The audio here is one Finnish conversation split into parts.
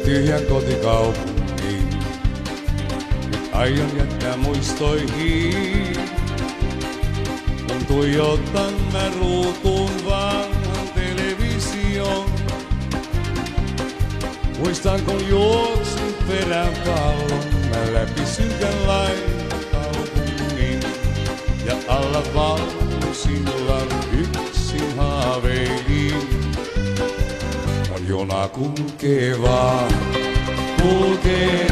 tyhjän kotikaupunkiin. Nyt aion jättää muistoihin, kun tuijotan mä ruutuun vanhan television. Muistan kun juoksin perään pallon, mä läpi synkän kaupungin. Ja alla vallosillan yksin haaveilin. No juna kulkee vaan, kulkee,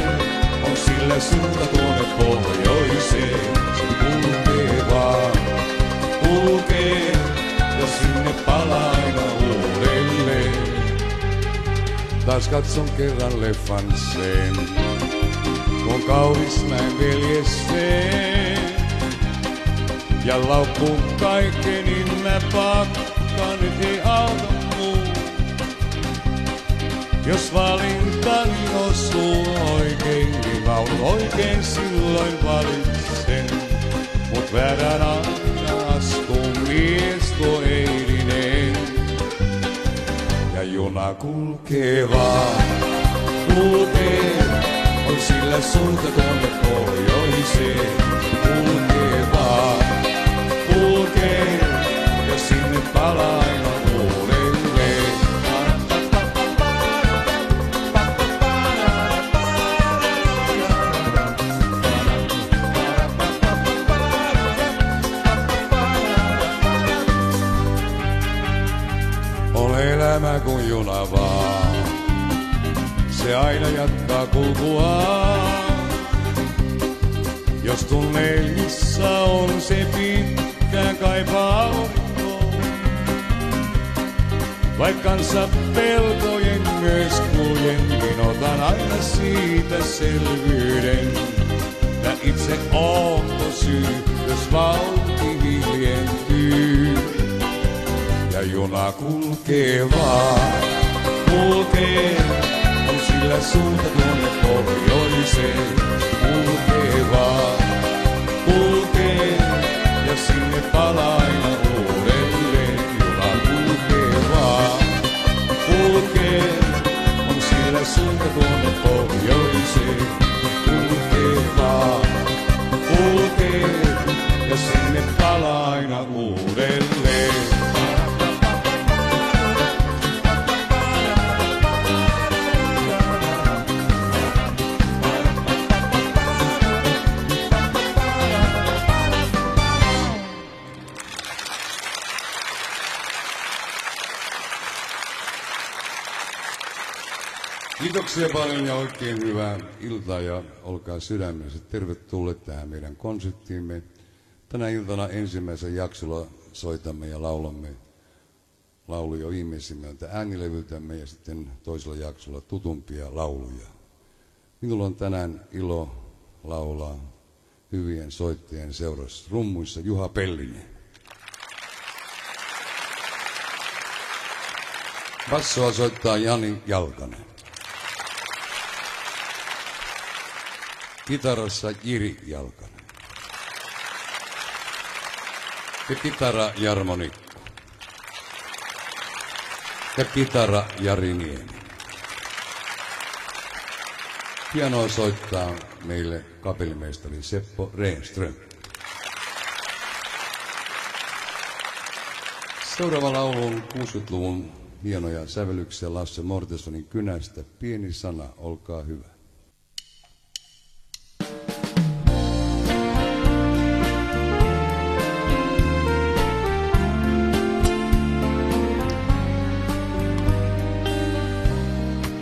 on sillä suunta tuonne pohjoiseen. Se kulkee vaan, kulkee, ja sinne palaa aina uudelleen. Taas katson kerran leffan sen, kun kaunis näin veljeseen. Ja laukkuun kaikkeni mä pakkaan, nyt ei auta muu. Jos valintani osuu oikein, niin mä oikein silloin valitsen. Mut väärän aina astuu mies tuo eilinen. Ja juna kulkee vaan, kulkee, on sillä suunta tuonne pohjoiseen. Kulkee vaan, kulkee, ja sinne palaa aina uudelleen. On elämä kuin juna vaan, se aina jatkaa kulkuaan. Jos tunnelissa on se pitkään kaipaa aurinkoon, vaik kanssa pelkojen myös kuljen, niin otan aina siitä selvyyden. Mä itse oon syy, jos vauhti hiljentyy. Ja juna kulkee vaan, kulkee, on sillä suunta tuonne pohjoiseen. Kulkee vaan, kulkee, ja sinne palaa aina uudelleen. Juna kulkee vaan, kulkee, on sillä suunta tuonne pohjoiseen. Kulkee vaan, kulkee, ja sinne palaa aina uudelleen. Kiitoksia paljon ja oikein hyvää iltaa ja olkaa sydämellisesti tervetulleet tähän meidän konserttiimme. Tänä iltana ensimmäisen jaksolla soitamme ja laulamme lauluja viimeisimmältä äänilevyltämme ja sitten toisella jaksolla tutumpia lauluja. Minulla on tänään ilo laulaa hyvien soittajien seurassa rummuissa Juha Pellinen. Bassoa soittaa Jani Jalkanen. Kitarassa Jiri Jalkanen. Ja kitara Jarmo Nikko. Ja kitara Jari Niemi. Pianoa soittaa meille kapellimestari Seppo Rehnström. Seuraava laulu on 60-luvun hienoja sävellyksiä Lasse Mortensonin Kynästä. Pieni sana, olkaa hyvä.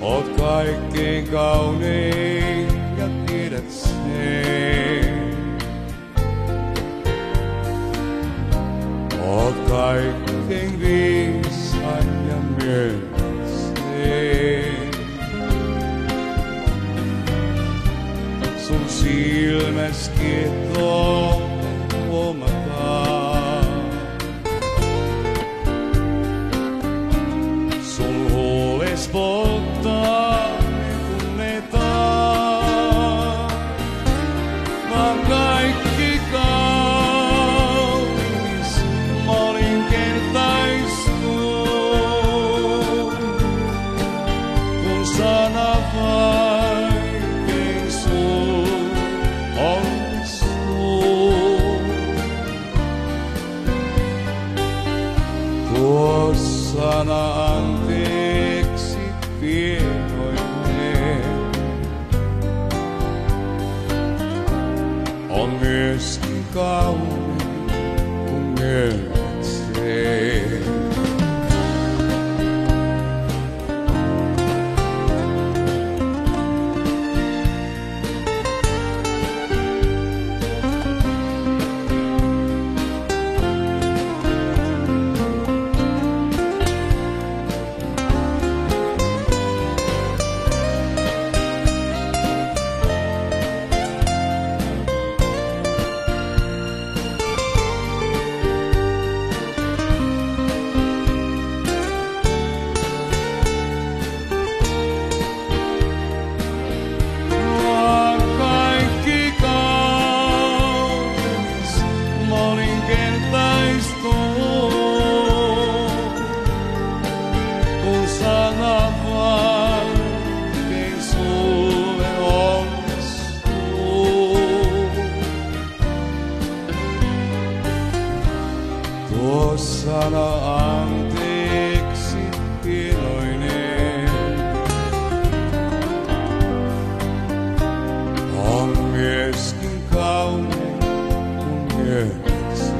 Oot kaikkein kaunein ja tiedät sen. Oot kaikkein viisain ja myönnät sen. Sun silmäs kiehtoo huomataan. Sun huules polttaa ne tunnetaan. Mä oon kaikki kaunis, moninkertaistun, kun sana vaan on myöskin kaunein, kun myönnät sen. Tuo sana anteeksi iloinen on myöskin kaunein, kun myönnät sen.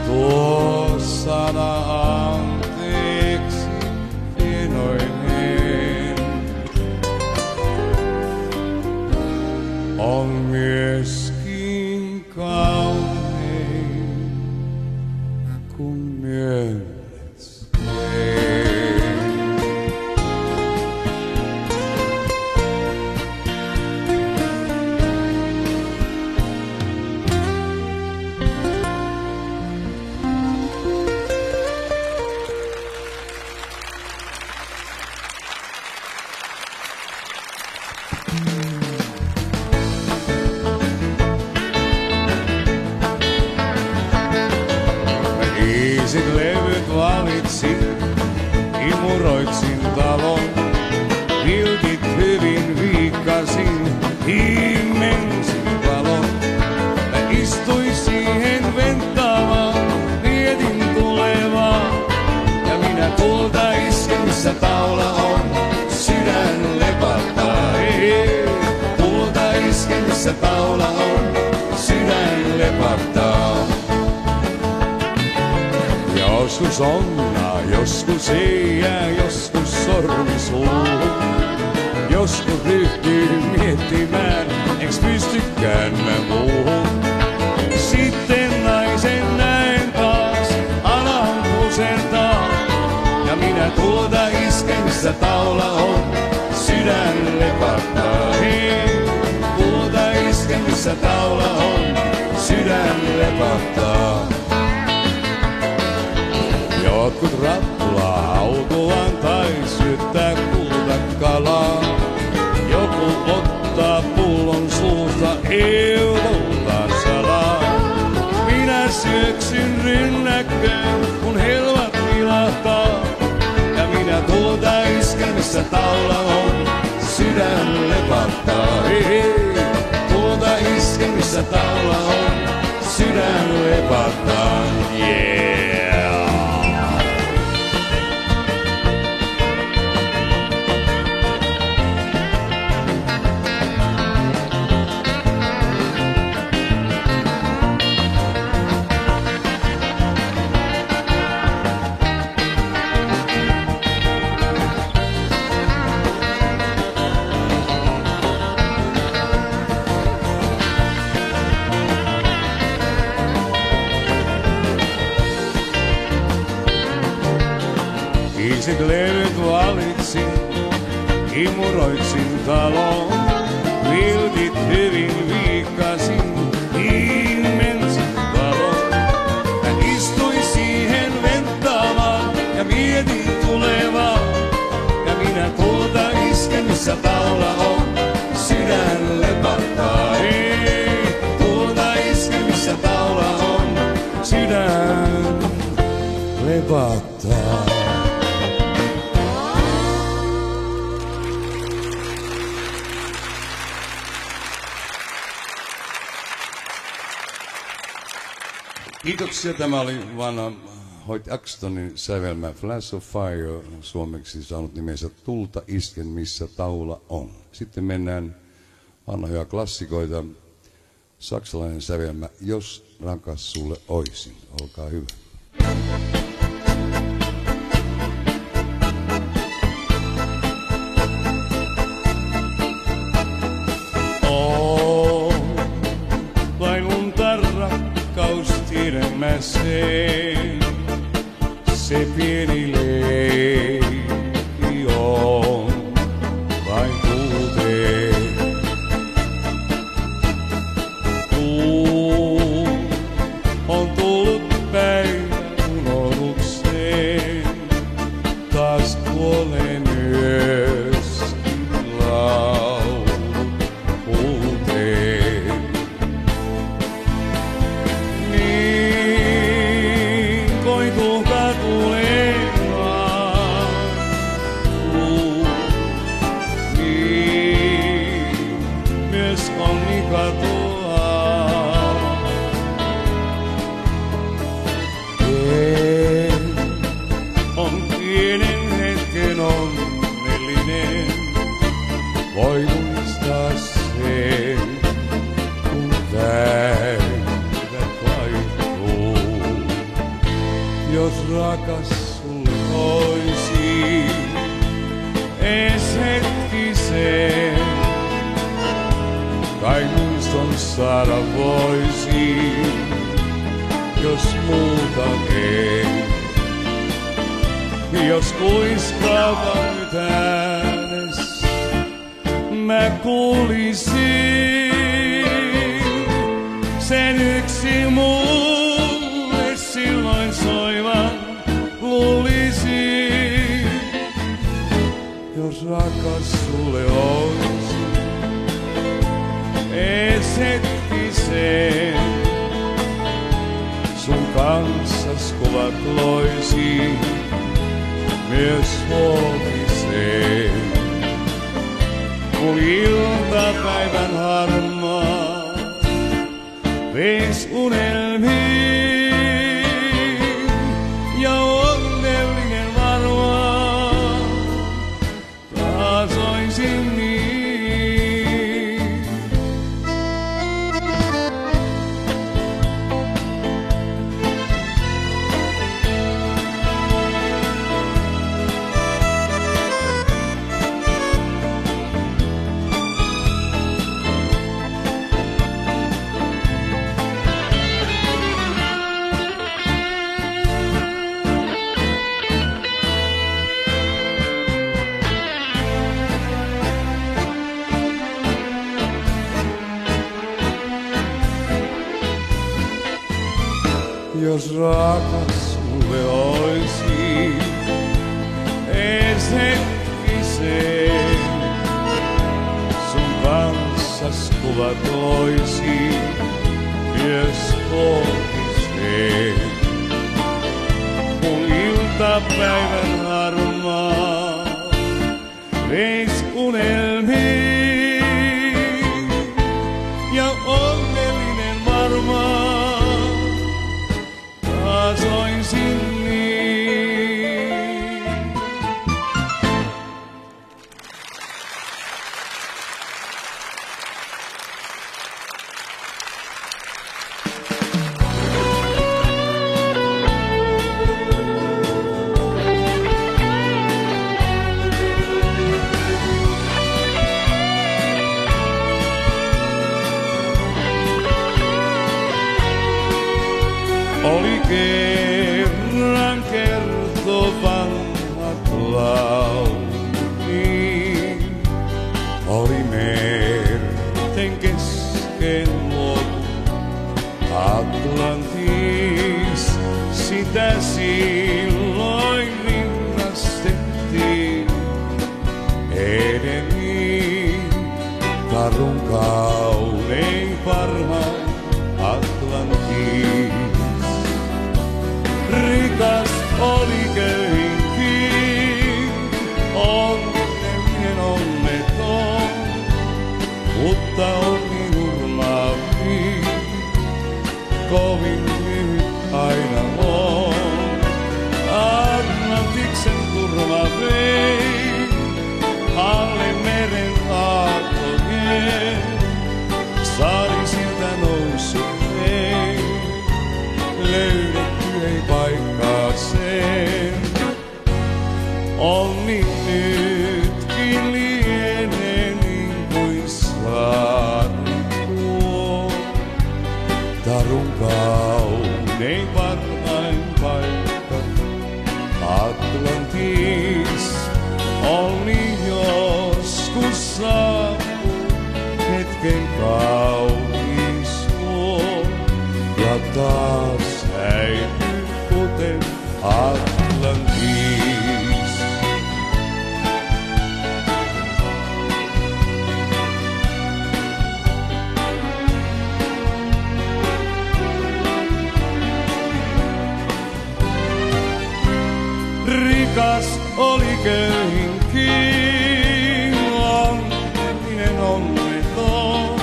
Tuo sana anteeksi iloinen on myöskin kaunein, kun myönnät sen. Iisit levyt valitsin, imuroitsin talon, viltit hyvin viikkasin, immensin valon. Mä istuin siihen venttaamaan, mietin tulevaa, ja minä tuolta isken, missä taula on, sydän lepattaa. Tuolta isken, missä taula on, sydän lepattaa. Joskus onnaa, joskus ei jää, joskus sormi suuhun. Joskus ryhtyy miettimään, eiks pystykään mä muuhun. Sitten naisen näen taas, alan pusertaa. Ja minä tuolta isken, missä taula on, sydän lepattaa. Hei, tuolta isken, missä taula on, sydän lepattaa. Jotkut rappulaa autoaan tai syöttää kultakalaa. Joku ottaa pullon suusta eulolta salaa. Minä syöksyn rynnäkköön, kun helmat vilahtaa. Ja minä tuolta isken, missä taula on, sydän lepattaa. Hei, tuolta isken, missä taula on, sydän lepattaa. Yeah! Iisit levyt valitsin, imuroitsin talon, viltit hyvin viikkasin, immensin valon. Mä istuin siihen venttaamaan ja mietin tulevaa. Ja minä tuolta isken, missä taula on, sydän lepattaa. Hei, tuolta isken, missä taula on, sydän lepattaa. Kiitoksia. Tämä oli vanha Hoyt Axtonin sävelmä Flash of Fire, suomeksi saanut nimensä Tulta isken missä taula on. Sitten mennään vanhoja klassikoita. Saksalainen sävelmä Jos rakas sulle oisin. Olkaa hyvä. Se pieni leikki on vain kuuteen. On tullut päivä unohdukseen, taas kuolee myöskin laulut huuteen. Voi muistaa sen, kun päivät vaihtuu. Jos rakas sulle oisin, ees hetkisen, kai muiston saada voisin, jos muuta ei. Jos kuiskaavan nyt äänes, mä kuulisin sen yksi mulle silloin soivan luulisin. Jos rakas sulle oisin, ees hetkisen, sun kanssas kuvat loisin, myös huomiseen. Kun iltapäivän harmaa veis unelmiin ja onnellinen varmaan taas oisin niin. Jos rakas sulle oisin, ees hetkisen, sun kanssas kuvat oisin, myös huomiseen. Kun iltapäivän harmaa veis unelmiin ja onnellinen varmaan oisin niin. onni nytkin lienee niin kuin saari tuo. Tarun Kaunein parhain paikka Atlantis oli joskus saapu hetken kaunis suo. ja taas Häipy kuten Atlantis. Rikas oli köyhinkin, onnellinen onneton,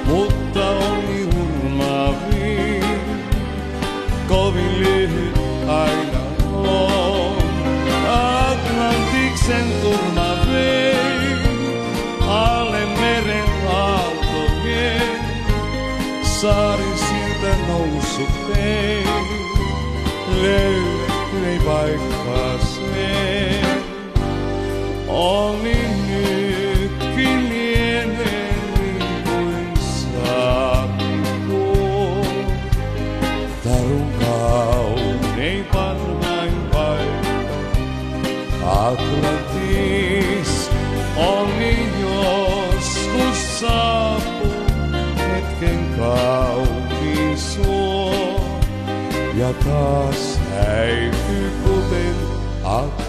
mutta onni hurmaavin, kovin lyhyt aina on. Atlantiksen turma vei, alle meren aaltojen, saari siltä noussut ei, löydetty paikkaaseen. Onni nytkin lienee niin kuin saari tuo. tarun Kaunein parhain paikka Atlantis. Onni joskus saapu hetken kaunis suo. ja taas Häipy kuten Atlantis.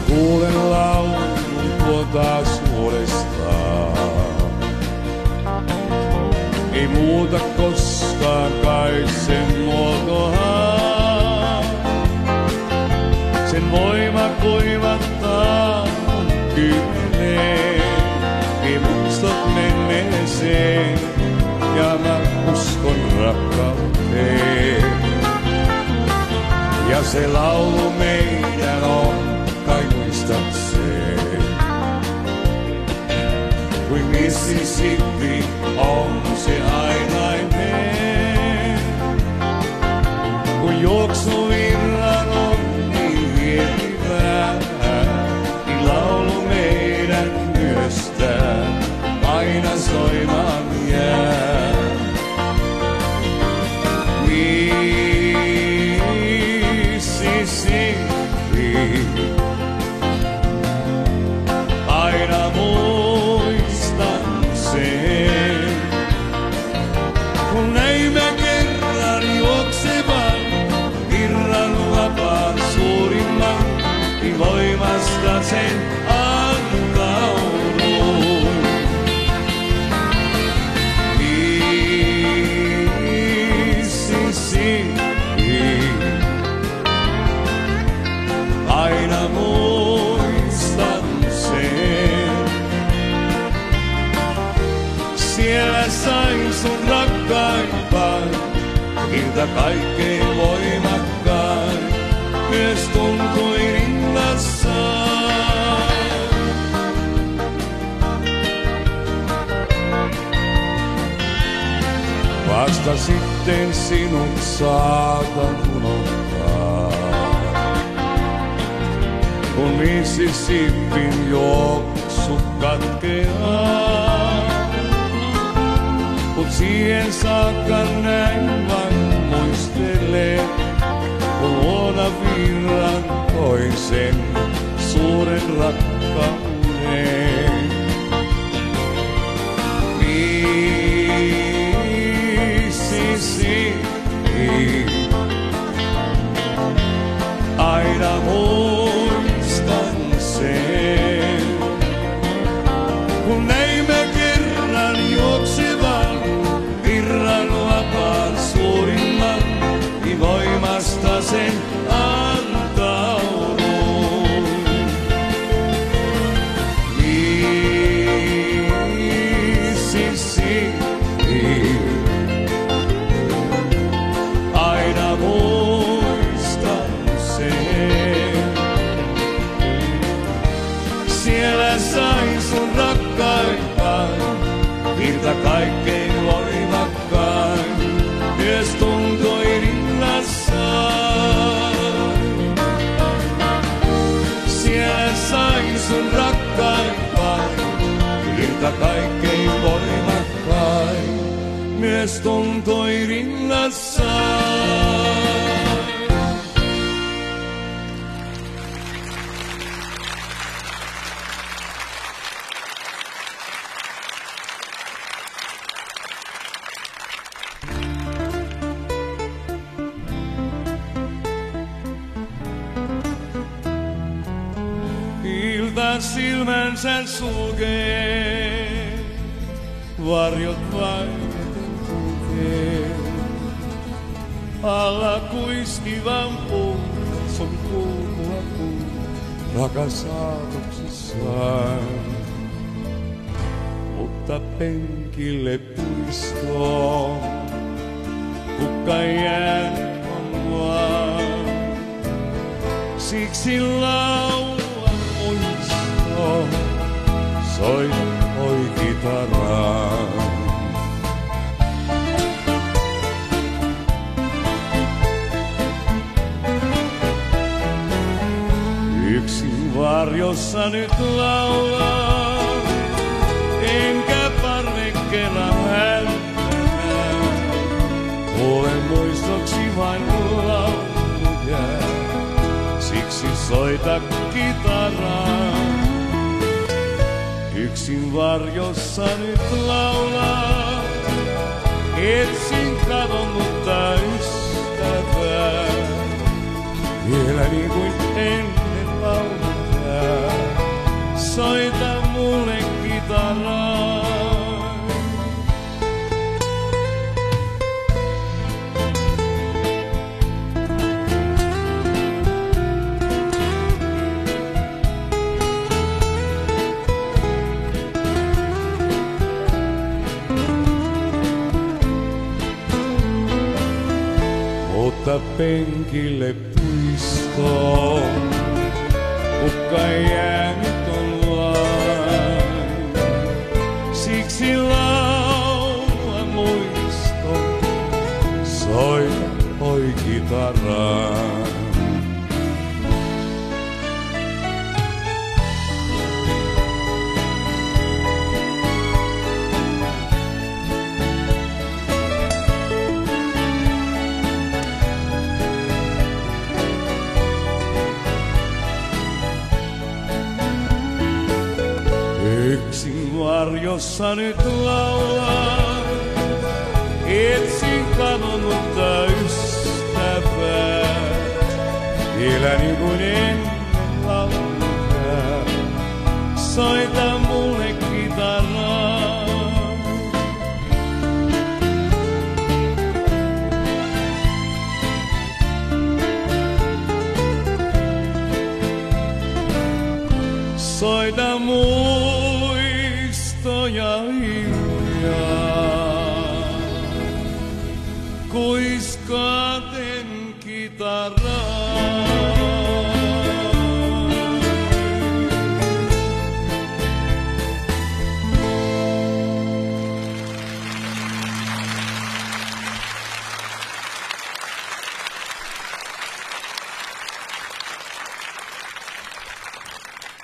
kuulen laulun taas uudestaan. Ei muuta koskaan kai sen muotoaan. Sen voima kuivattaa mun kyyneen. Ei muistot menneeseen ja mä uskon rakkauteen. Ja se laulu meidän on, kai muistat sen. Kuin Mississippi on se ainainen. Kun juoksuvirran on niin vietivää, niin laulu meidän myöstää aina soimaan jää. Mississippi, aina muistan sen. Kun näimme kerran juoksevan virran vapaan suurimman, niin voimasta sen antaudun. Mississippi, aina muistan sen. Siellä sain sun rakkaimpaan, ilta kaikkein voimakkain, myös tuntui rinnassaan. Vasta sitten sinut saatan unohtaa. Kun Mississippin juoksu katkeaa. Mut siihen saakka näin vain muistelen, kun luona virran toisen suuren rakkauden. Mississippi, aina muistan sen. kun näimme kerran juoksevan virran vapaan suurimman, niin voimasta sen antauduin. Mississippi, aina muistan sen. Siellä sain sun rakkaimpan, virta kaikkein voimakkain, myös tuntui rinnassaan. Siellä sain sun rakkaimpan, virta kaikkein voimakkain, myös tuntui rinnassaan. Ilta silmänsä sulkee, varjot vaiheten kulkee. Alla kuiskivan puun, sun kuulua puun, rakas saatoksissaan. Mutta penkille puistoon, kukka jäänyt on vaan. Siksi laulan muistoon, soita oi kitaraan. Yksin varjossa nyt laulaa, enkä parvekkeella hälyttää. Olen muistoksi vain laulu jää, siksi soita kitaraa. Yksin varjossa nyt laulaa, etsin kadonnutta ystävää. Vielä niin kuin ennen laulaa, soita mulle kitaraa. Mutta penkille puistoon, kukka jäänyt on vain. Siksi laula muiston, soita oi kitaraan. Yksin varjossa nyt laulaa, etsin kadonnutta ystävää. Vielä niin kuin ennen laulaa, soita mulle kitaraa. Soita muistoja hiljaa, kuiskaten kitaraa.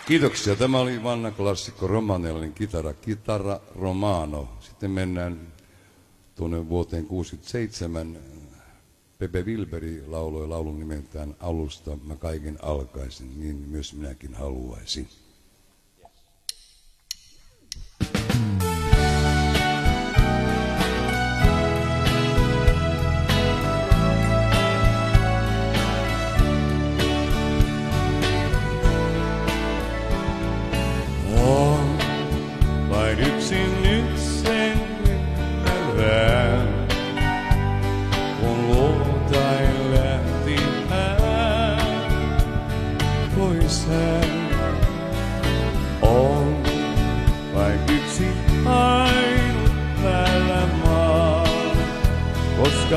Kiitoksia. Tämä oli vanha klassikko romanialainen kitara romano. Sitten mennään tuonne vuoteen 1967. Pepe Wilberi lauloi laulun nimeltään Alusta mä kaiken alkaisin, niin myös minäkin haluaisin.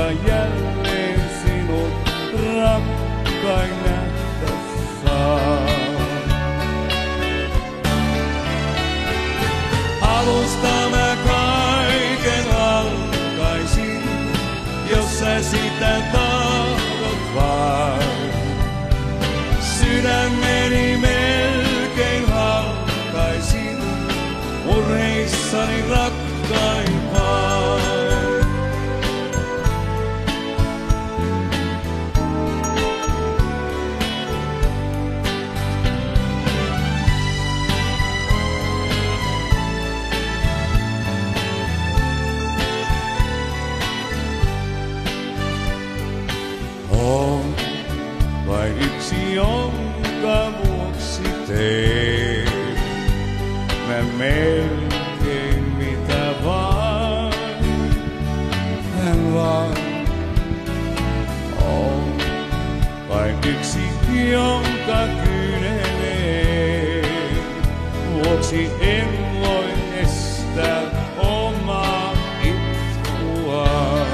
vaikka jälleen sinut rakkain nähdä saan. Alusta mä kaiken alkaisin, jos sä sitä tahdot vain. Sydämeni melkein halkaisin, murheissani rakkain vain. On vain yksi, jonka vuoksi teen mä melkein mitä vaan. Hän vaan on vain yksi, jonka kyynelen vuoksi en voi estää omaa itkuaan.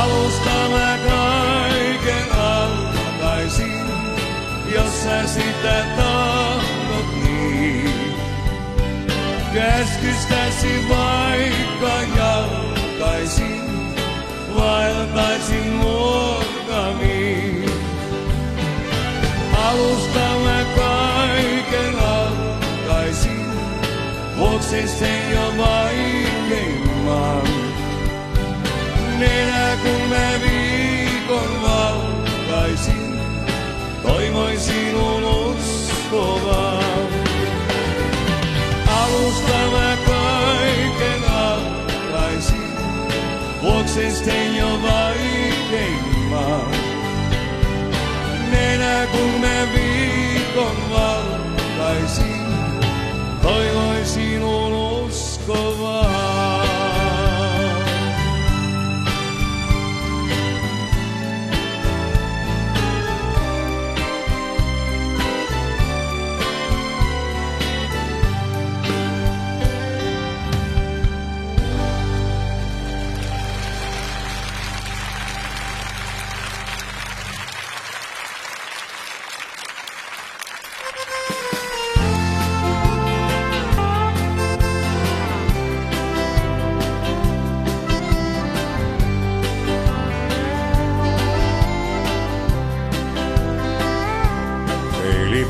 Alusta mä kaiken alkaisin, jos sä sitä tahdot niin. Käskystäsi vaikka jalkaisin, vaeltaisin muokamiin. Alusta mä kaiken alkaisin, vuoksi sen jo vaikeimman. Nenä kun mä viikon valkaisin, toivoin sinun uskovan. Alusta mä kaiken alkaisin, vuokses tein jo vaikeimman. Nenä kun mä viikon valkaisin, toivoin sinun uskovan.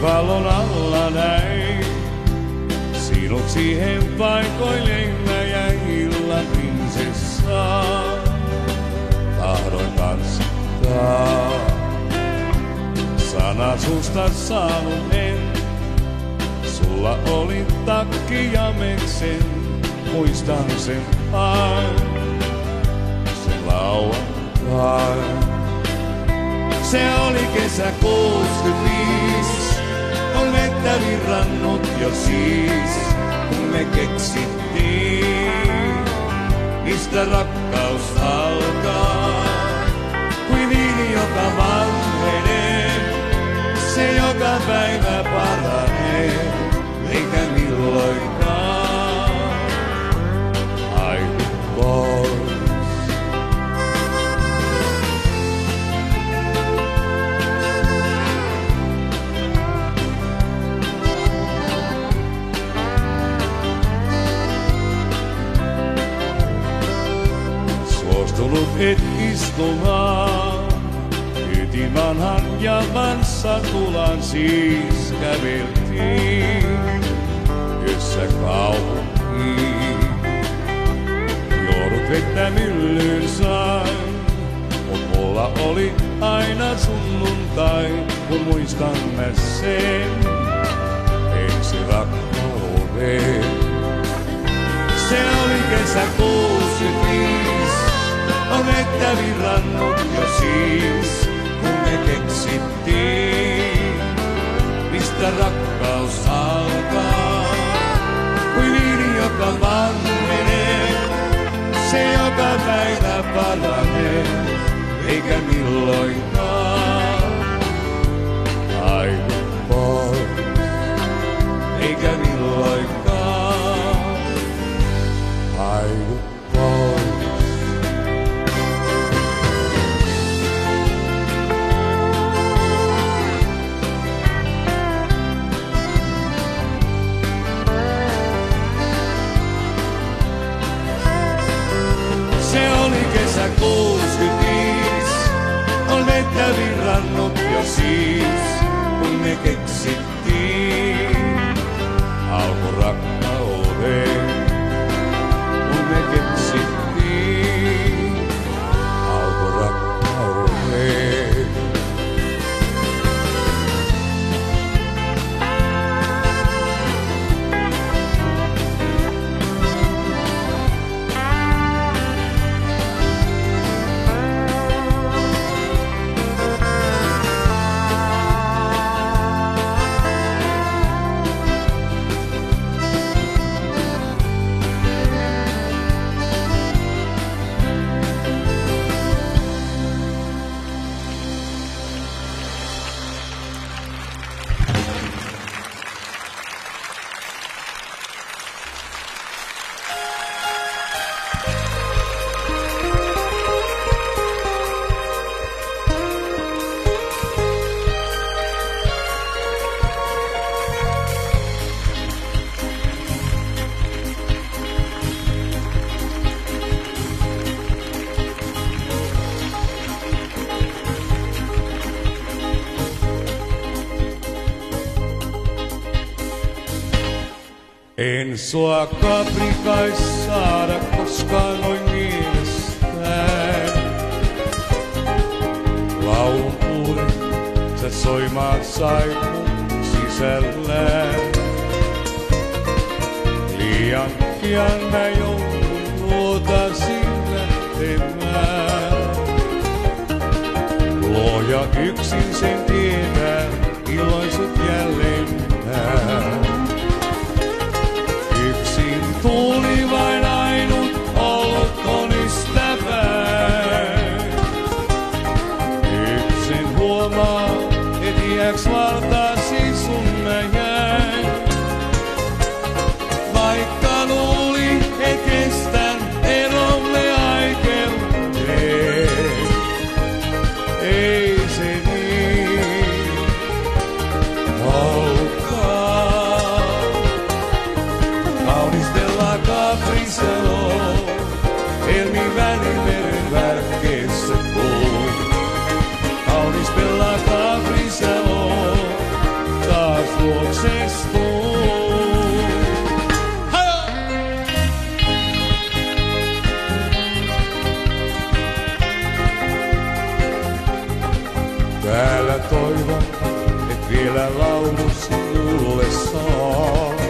Pallon alla näin, sinut siihen paikoilleen mä jäin illan prinsessaan. Tahdoin tanssittaa, sanat susta saanut en. Sulla oli takki ja meksen, muistan sen vain, sen lauantain. Se oli kesä 65. On vettä virrannut jo siis, kun me keksittiin, mistä rakkaus alkaa. Kuin viini, joka vanhenee, se joka päivä paranee, eikä milloinkaan haitu pois. Tullut et istumaan, ytin vanhan ja Vanssatulan siis käveltiin, yössä kaupunkiin. Joudut vettä myllyyn sain, mut mulla oli aina sunnuntai, kun muistan mä sen ensi rakkauden. Se oli kesä 65. On vettä virrannut jo siis, kun me keksittiin, mistä rakkaus alkaa. Kuin viini, joka vanhenee, se joka päivä paranee, eikä milloinkaan haitu pois, eikä milloinkaan haitu. kun me keksittiin alkurakkauden. Kun me keksittiin alkurakkauden. En sua kaprikais saada koskaan noin mielestään. Laulun kuulen, sä soimaan sait mun sisällään. Liian pian mä joudun luotaisin lähtemään. Luoja yksin sen tietää, milloin sut jälleen näen. Yksin tuli vain ainut olkoon ystävää. Yksin huomaa, et iäks valtaasi sun mä jäin. Vaikka luuli, et kestän eromme aikeuteen. Ei se niin olekaan. Kaunistellaan Capriceloa, helmi Välimeren värkkeessä kuun. Kaunistellaan Capriceloa, taas luoksestuun. Täällä toivon, et vielä laulusi mulle saas.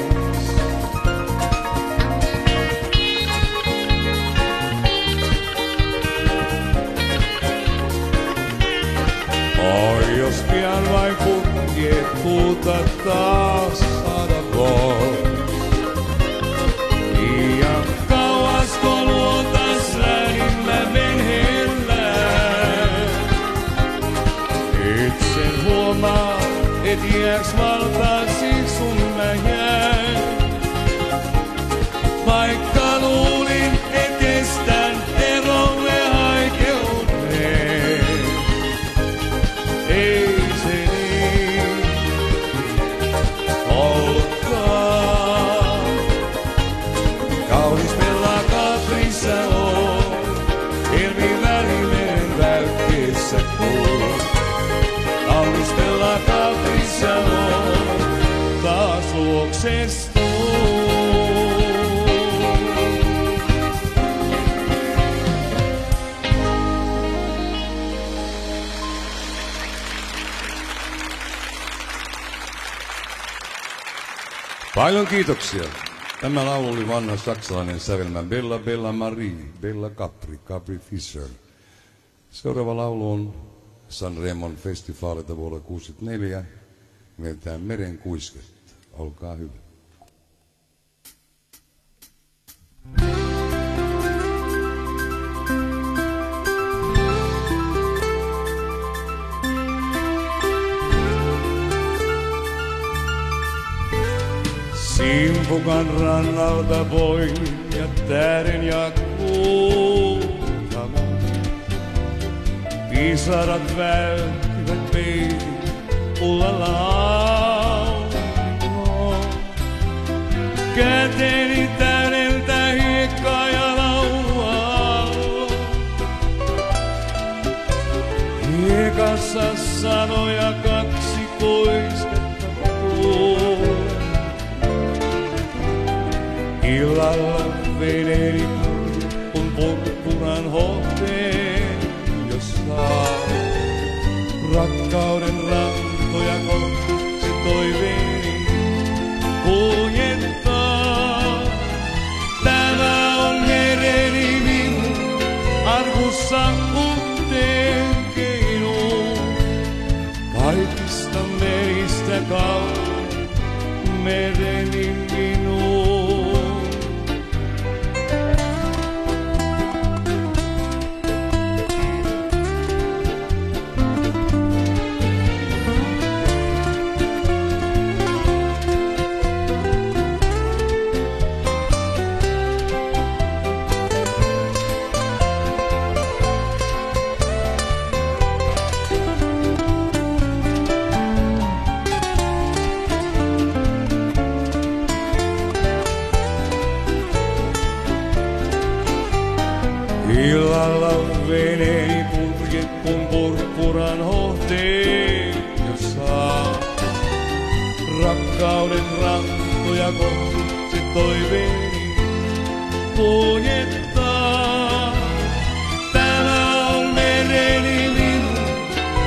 Oi, jos pian vain putkiet puuta taas saada pois. Liian kauasko luotas lähimmä venheellään. Nyt sen huomaa, et iäks valtaasi sun mä jäin. Vaikka luulin, et kestän erolle haikeuteen. Ei se niin olekaan. Kaunistellaan Capriceloa, helmi Välimeren värkkeessä kuun. Kaunistellaan Capriceloa, taas luoksestuun. Paljon kiitoksia. Tämä laulu oli vanha saksalainen sävelmä Bella Bella Marie, Bella Capri, Capri Fischer. Seuraava laulu on Sanremon festivaalilta vuonna 1964. Nimeltään Meren kuisketta. Olkaa hyvä. Simpukan rannalta voin ja tähden ja kultavan. Pisarat välkkyvät peitin ullalaulikoon. Käteni täydeltä hiekkaa ja laulua. Hiekassa sanoja kauan mereni minuun. Illalla veneeni purje kun purppuran hohteen jo saa. Rakkauden rantoja kohti se toiveeni kuljettaa. Tämä on mereni virta,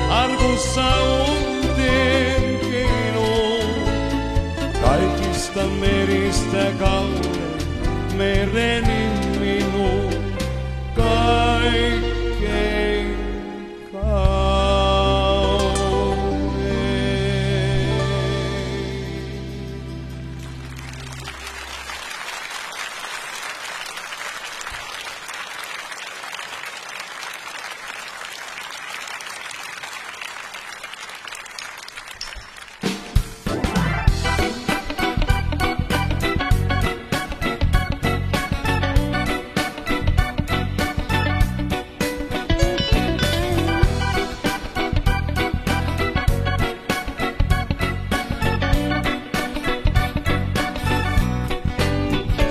arkussa unteen keino. Kaikista meristä kaunein mereni minun. Kaikkein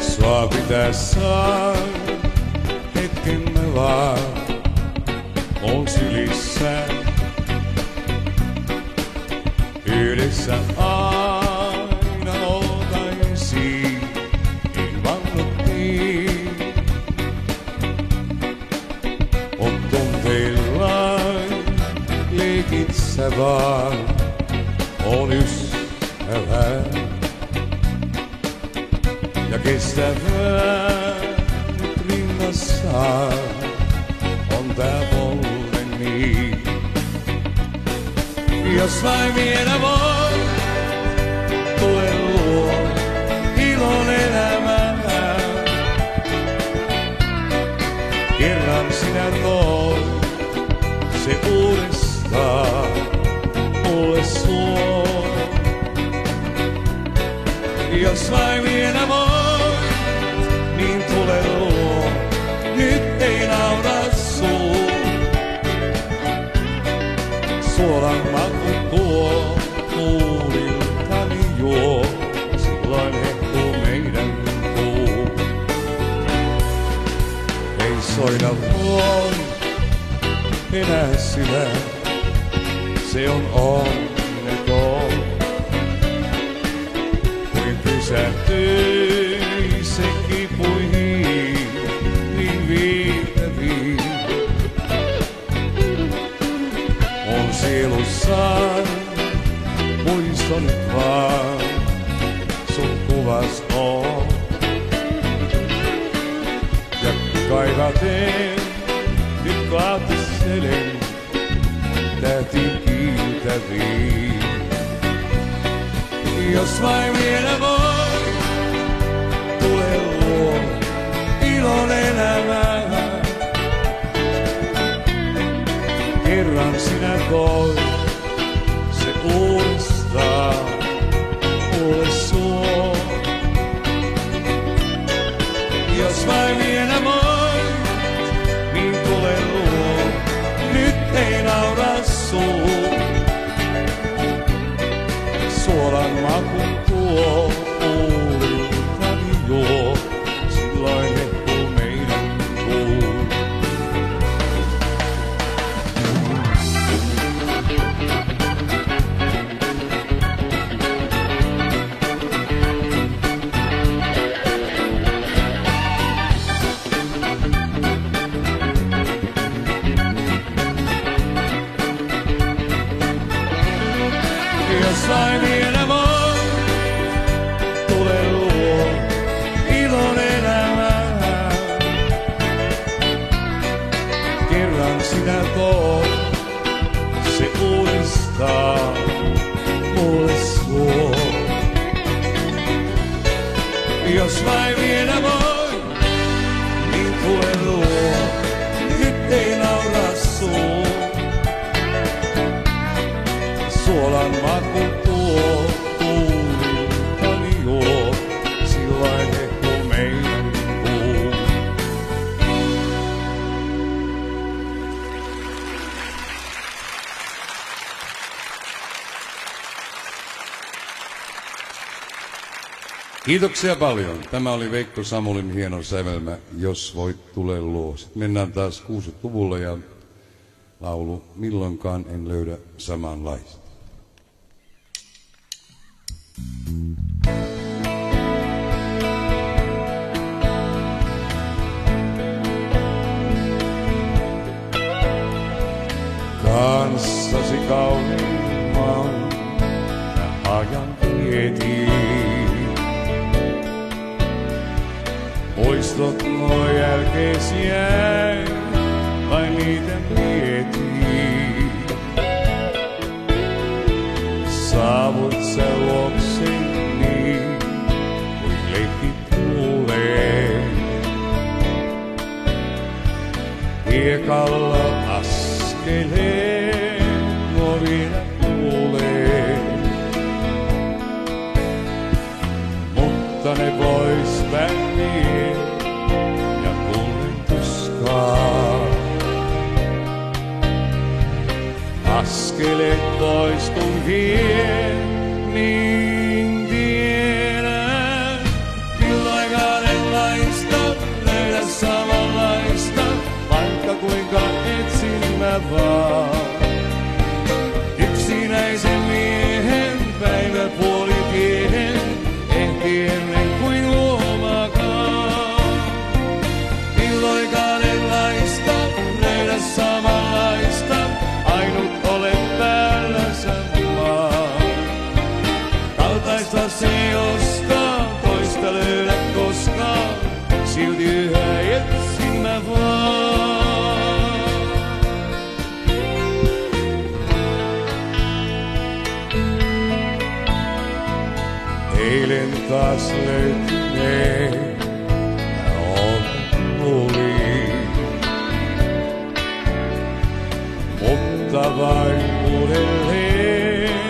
sua pitää saada hetkemme vaan on sylissä. Yhdessä aina oltaisiin, niin vannottiin. On tunteillaan leikit sä vaan, on ystävää. Ja kestävää nyt rinnassaan on tää polveni. Jos vain vielä voi, tule luo ilon elämää. Kerran sinä toi se uudestaan mulle suo. Jos vain vielä voi, niin tule luo, nyt ei naura suu. Suolan maku tuo, huuliltani juo, silloin hehtuu meidän puu. Ei soida voi enää sydän, se on onneton. Kuin pysähtyi se kipuihin, niin viitäviin. On sielussaan, muisto nyt vaan, sun kuvas on. Ja kaivaten, nyt kaatisselen, tähtiin kiiltäviin. Jos vain vielä voi, tule luo ilon elämää. Kerran sinä toi se uudestaan mulle suo. Jos vain vielä voi, niin tule luo, nyt ei naura suu. Suolan maku tuo, huuliltani juo, silloin hehtuu meidän puu. Jos vain vielä voi, jos vain vielä voi, niin tule luo, nyt ei naura suu. Suolan maku tuo, tuulintani juo, silloin hehku meidän puu. Kiitoksia paljon. Tämä oli Veikko Samulin hieno sävelmä, Jos voit tule luo. Sitten mennään taas 60-luvulle ja laulu Milloinkaan en löydä samanlaista. Kanssasi kauniimman ajan vietiin. Muistot nuo jälkees jäi, vain niitä mietin. Saavut sä luokseni, kuin lehti tuulee. Hiekalla askeleen nuo vielä kuulee. Mutta ne vois väliin ja tunnen tuskaa. Askeleet pois kun vien, niin tiedän. Milloinkaan enlaista löydä samanlaista, vaikka kuinka etsin mä vaan. Yksinäisen miehen päivä puolitiehen, ehti ennen kuin huomaakaan. Milloinkaan enlaista löydä samanlaista, ainut olet päällänsä vaan. Kaltaista se joskaan, toista löydä koskaan, silti yhä etsin mä vaan. Eilen taas löytyneen luulin, mutta vain uudelleen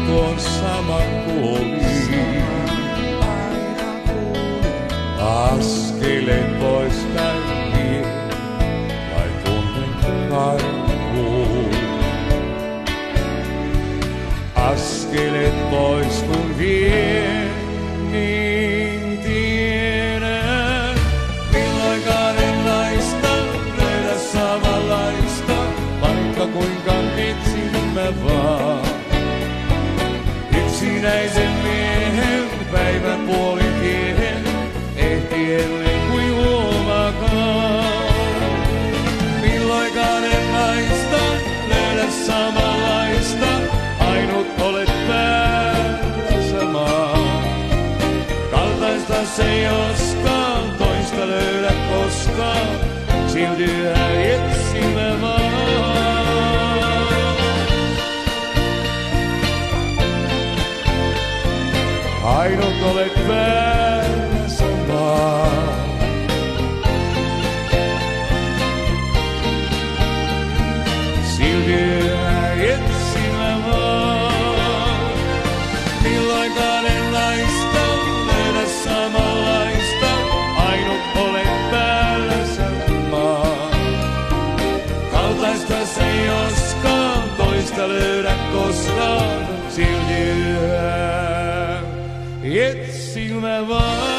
tuon saman kuulin. Askelen pois näin, vai tunnen kaivuun. Askelet pois kun vien, niin tiedän. Milloinkaan enlaista löydä samanlaista, vaikka kuinka etsin mä vaan. Yksinäisen miehen päivän puolitiehen, ehti ennen kuin huomaakaan. Milloinkaan enlaista löydä samanlaista, ainut olet päässä maan. Kaltaista se joskaan, toista löydä koskaan, silti yhä etsin mä vaan. Ainut olet päässä maan. Silti yhä etsin mä vaan. Milloinkaan enlaista löydä samanlaista, ainut olet päällänsä maan. Kaltaista se joskaan, toista löydä koskaan, silti yhä etsin mä vaan.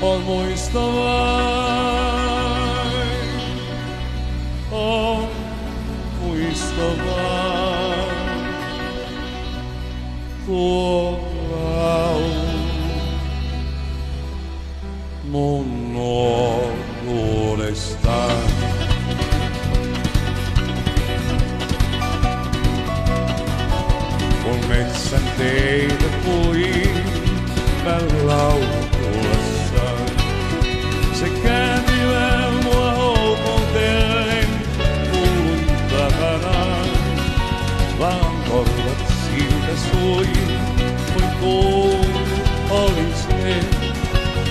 On muisto vain, on muisto vain. Tuo laulu mun nuoruudestaan. teitä kuljin laulullessa. Se kääntyvää mua houkutellen kuulun takanaan, vaan korvat siltä suljin, kuin kuulu oli se.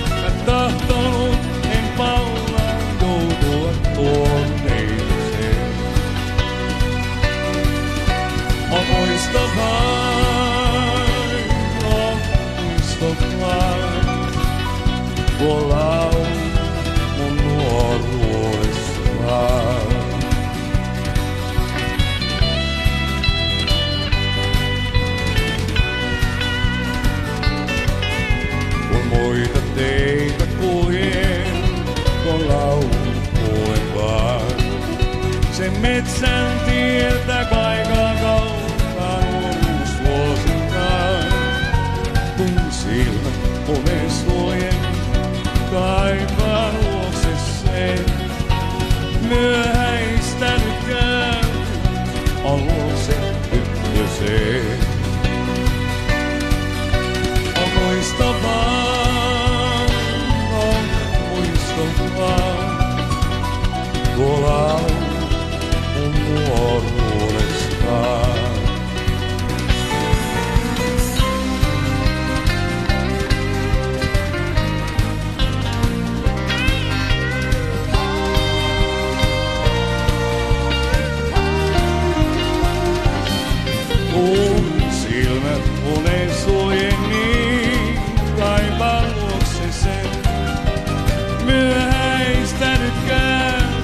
Mä tahtonut en palaa joutua tuonneeseen. On muista vain, tuo laulu mun nuoruudestaan. Kun muita teitä kuljen, tuon laulun kuulen vaan. Sen metsän tieltä kaikaa kaukaa nuoruusvuosittain. Kun silmät unen suljen, kaipaan luokse sen. Myöhäistä nyt käänty, on luokse ykköseen. On muista vaan, tuo laulu mun nuoruudestaan. Kun silmät unen suljen, niin kaipaan luokse sen. Myöhäistä nyt käänty,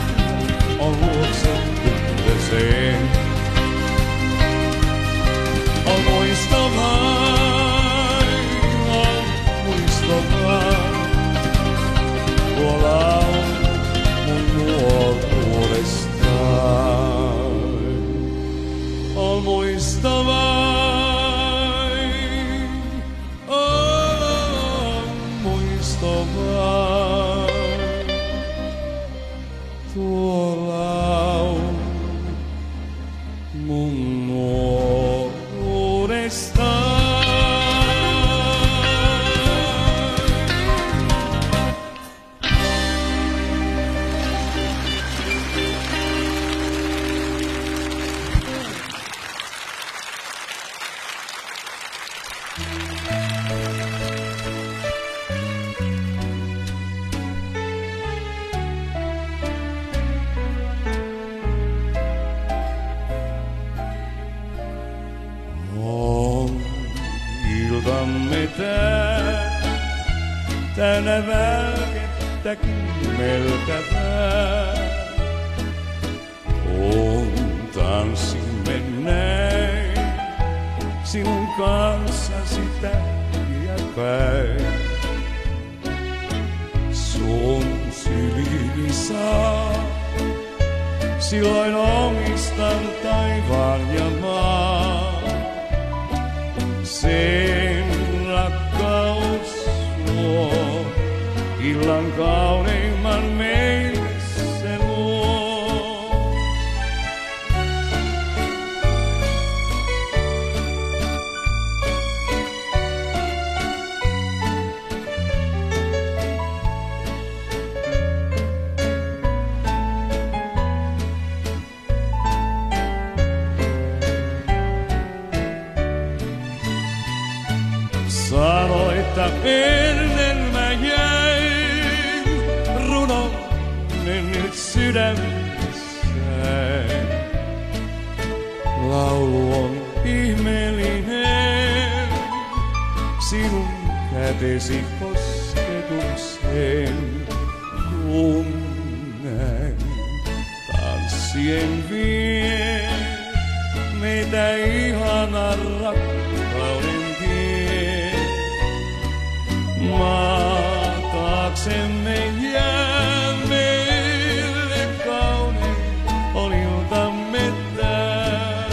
on luokse ykköseen. On muista vain, tuo laulu mun nuoruudestaan. On muista vain, tuo laulu mun nuoruudestaan. Iltamme tänä välkettä kymmeltävää. Kun tanssimme näin, sinun kanssasi tähjäpäin. Sun syliini saa, silloin omistan taivaan ja maan. Sen rakkaus luo, illan kauneimman meille se luo. Sanoita ennen mä jäin, runonen nyt sydämessäin. Laulu on ihmeellinen, sinun kätesi kosketuksen. Kun näin tanssien vie meitä ihanan rakkauden tie. Maataaksemme jää meille kaunein on iltamme tää.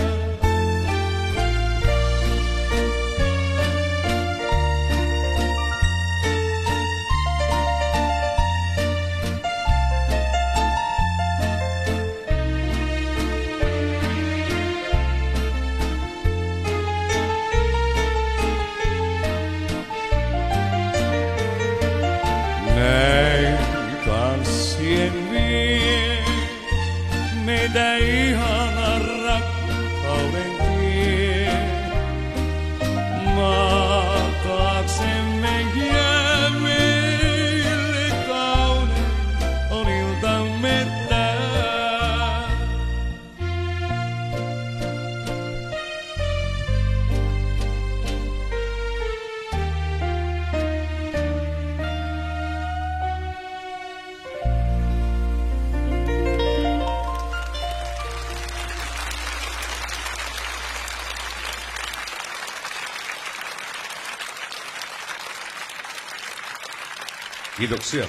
Kiitoksia.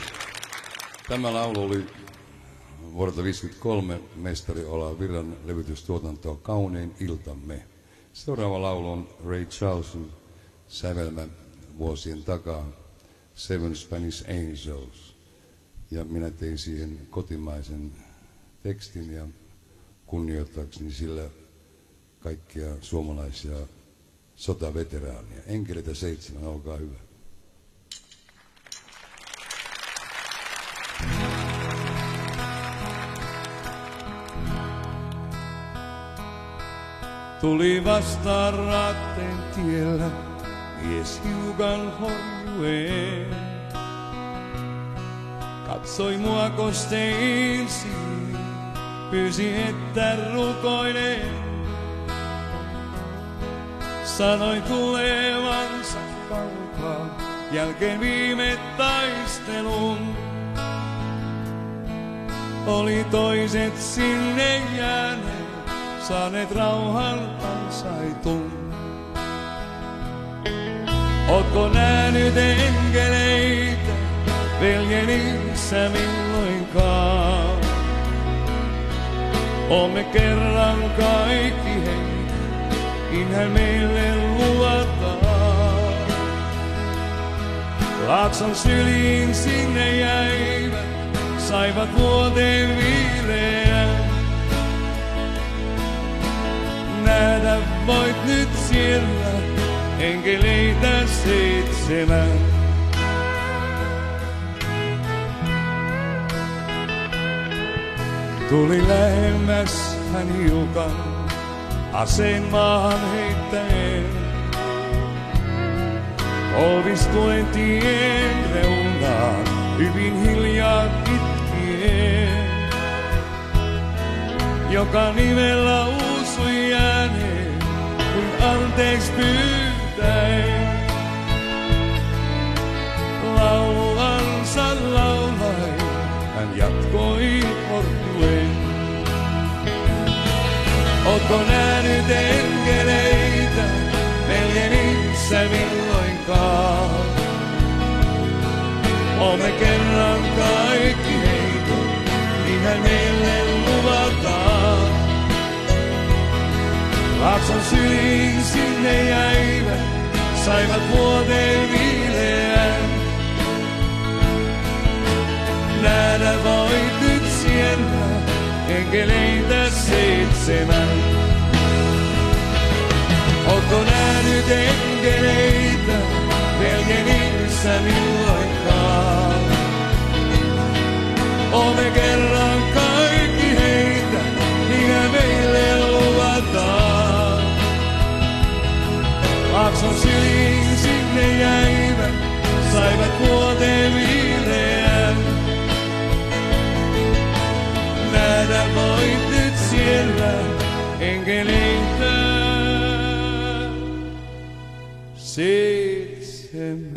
Tämä laulu oli vuodelta 1953 mestari Olav Virran levytystuotantoa Kaunein iltamme. Seuraava laulu on Ray Charlesin sävelmä vuosien takaa Seven Spanish Angels. Ja minä tein siihen kotimaisen tekstin ja kunnioittaakseni sillä kaikkia suomalaisia sotaveteraania. Enkeleitä 7, olkaa hyvä. Tuli vastaan raatteen tiellä, mies hiukan horjuen. Katsoi mua kostein silmin, pyysi että rukoilen. Sanoi tulevansa kaukaa, jälkeen viime taistelun. Oli toiset sinne jääneet, saaneet rauhan ansaitun. Ootko nähnyt enkeleitä, veljeni sä milloinkaan? Oomme kerran kaikki heitä, inhän meille luvataan. Laakson syliin sinne jäivät, saivat vuoteen viileän. Nähdä voit nyt siellä enkeleitä 7. Tuli lähemmäs hän hiukan, aseen maahan heittäen. Polvistuen tien reunaan, hyvin hiljaa itkien. Joka nimellä uusui ääneen, kun anteeksi pyytäen. Lauluansa laulai, hän jatkoi horjuen. Ootko nähnyt enkeleitä, veljeni sä milloinkaan? Oomme kerran kaikki heitä, niinhän meille luvataan. Laakson syliin sinne jäivät, saivat vuoteen viileän. Nähdä voit nyt siellä enkeleitä 7. Ootko nähnyt enkeleitä, veljeni sä milloinkaan? Oomme kerran kaikki heitä, niinhän meille luvataan. Laakson syliin sinne jäivät, saivat vuoteen viileän. Nähdä voit nyt siellä enkeleitä 7.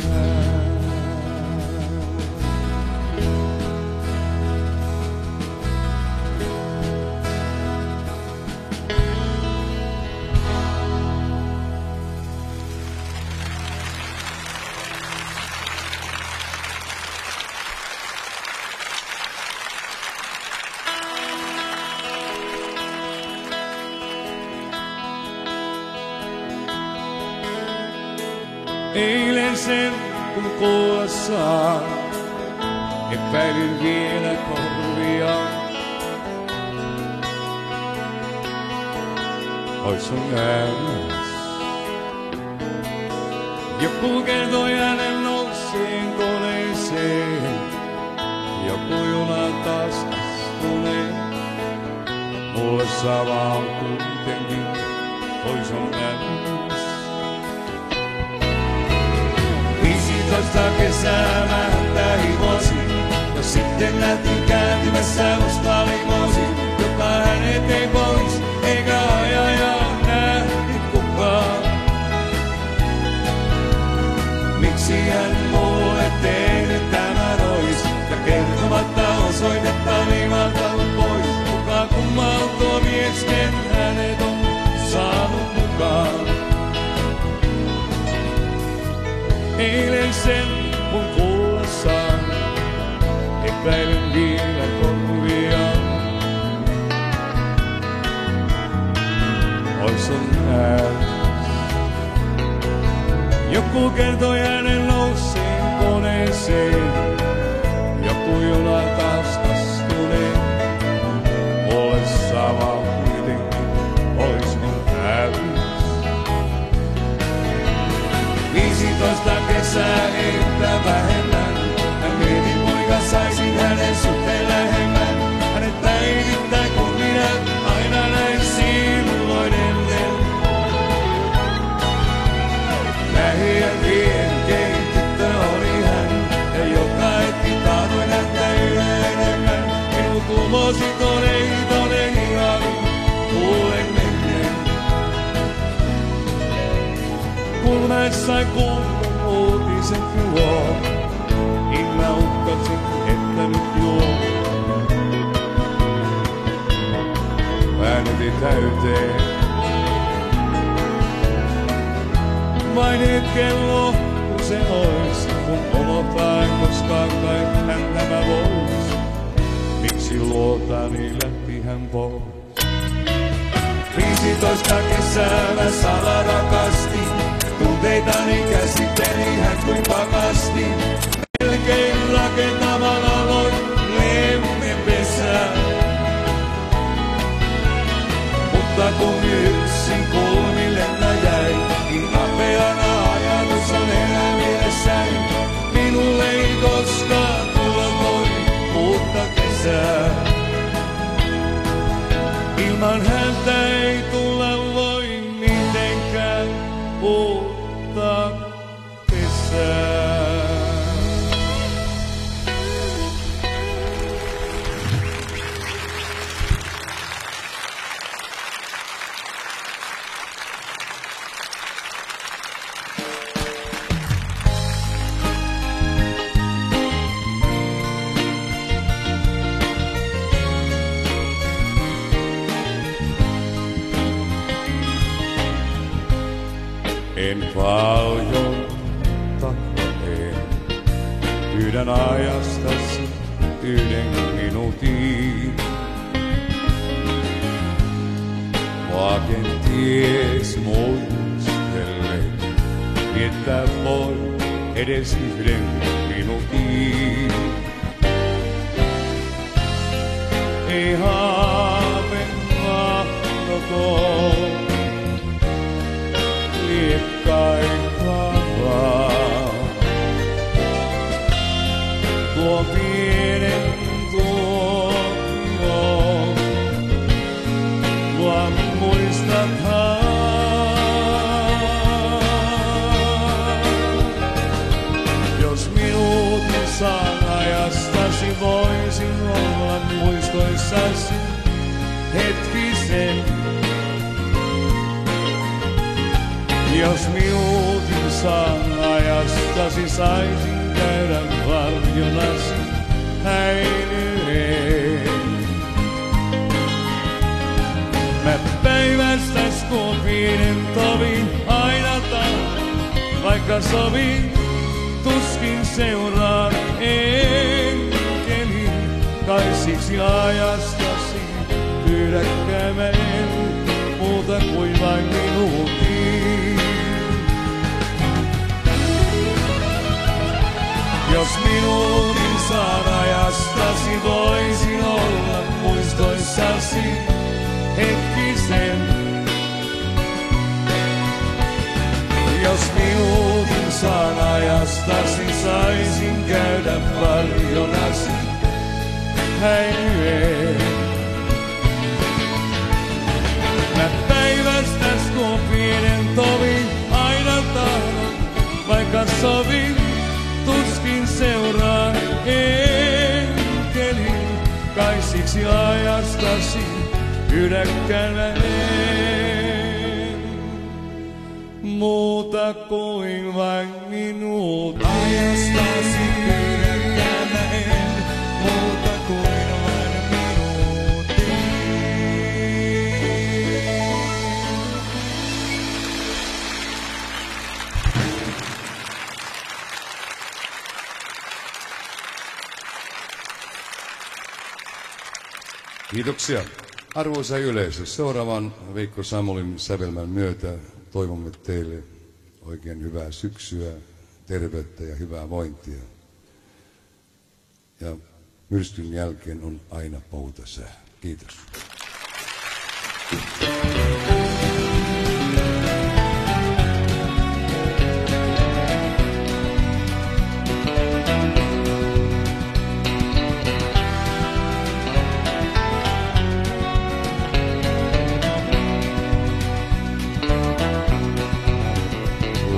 Eilen sen kun kuulla saan, epäilin vielä korvia. Ois sun äänes. Joku kertoi hänen nousseen koneeseen, joku juna taas astuneen. Mulle sama on kuitenkin, ois sun äänes. 15 kesää mähtää himosi, ja sitten nähtiin kääntymässä musta limosi, joka hänet ei pois, eikä ajaa nähnyt kukaan. Miksi hän mulle tehnyt tämän ois, ja kertomatta osoitetta liimalta pois. Kuka kummaltua miesten hänet on saanut mukaan. Eilen sen mun kuulla saan, Hyppäilen vielä korvia. Ois on ääni. Joku kertoi äänen nousseen koneeseen. Joku juna taas astuneen. Ole sama kuitenkin, ois on ääni. 15 kesää eikä vähemmän. Mä mietin kuinka saisin hänen suhteen lähemmän. Hänet päivittäin kun minä aina näin silloin ennen. Lähien tärkein tyttö oli hän. Ja joka hetki tahdoin häntä yhä enemmän. Minut kumosi toden ihan kuulen menneen. Kun mä sain kuulla uutisen tuo, niin mä ukkasin, että nyt juo. Äänetin täyteen. Vain hetken loppu se ois, kun omotaan koskaan kai häntä mä vois. Miksi luotani lähti hän pois? 15 kesää mä sala rakastin. Tunteitani käsitteli hän kuin pakasti. Melkein rakentamalla loin lemmenpesää. Mutta kun yksin kulmille mä jäin, niin apeana ajatus on enää mielessäni. Minulle ei koskaan tulla voi uutta kesää. Ilman häntä ei tulla voi mitenkään uutta kesää. En paljon tahtoen, pyydän ajastasi yhden minuutin. Mua kenties muistellen, viettää voi edes yhden minuutin. Ei haave mahdoton. Tuo pienen tuomion, mua muistathan. Jos minuutin saan ajastasi, voisin olla muistoissasi hetkisen. Jos minuutin saan ajastasi, saisin käydä varjonasi häilyen. Mä päivästäs tuon pienen tovin aina vaikka sovin, tuskin seuraan enkelin. Kai siksi ajastasi pyydäkään mä en muuta kuin vain minuutin. Jos minuutin saan ajastasi, voisin olla muistoissasi hetkisen. Jos minuutin saan ajastasi, saisin käydä varjonasi häilyen. Mä päivästäs tuon pienen tovin aina tahdon, vaikka sovin. Tuskin seuraan enkelin, kai siksi ajastasi pyydäkään en muuta kuin vain minuutin. Ajastasi pyydäkään en muuta kuin vain minuutin. Kiitoksia. Arvoisa yleisö, seuraavan Veikko Samulin sävelmän myötä toivomme teille oikein hyvää syksyä, terveyttä ja hyvää vointia. Ja myrskyn jälkeen on aina poutasää. Kiitos.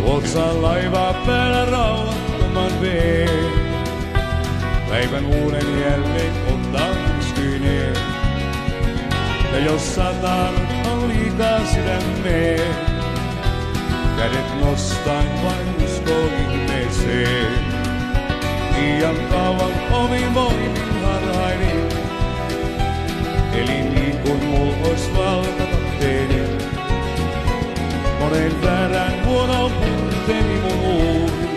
Oot laivaa päällä rauhattoman veen. Päivän uuden jälleen ottaa myrskyneen. Ja jos satanut on liikaa sydämeen, kädet nostan vain usko ihmeeseen. Liian kauan omin voimin harhailin, eli niin kuin mul ois valtata tehdä. Monen väärän huonon punteni mun uuri,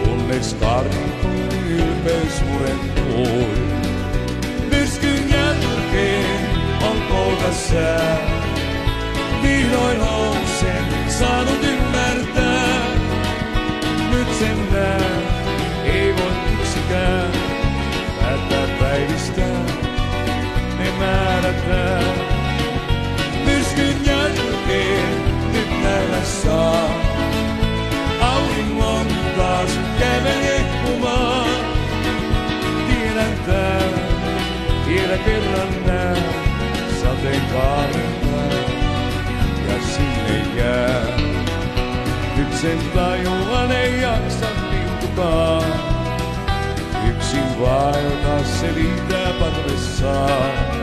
kunnes karikon ylpeys murentui. Myrskyn jälkeen on poutas sää, vihdoin on sen saanut ymmärtää. Nyt sen näen, ei voi yksikään päättää päivistään, ne määrätään. Myrskyn jälkeen nyt nähdä saa, auringon taas käven hehkumaan. Tiedän tää, vielä kerran nää, sateenkaaren ja sinne jää. Nyt sen tajuan ei jaksa lintukaan, yksin vaeltaa se liitää parvessaan.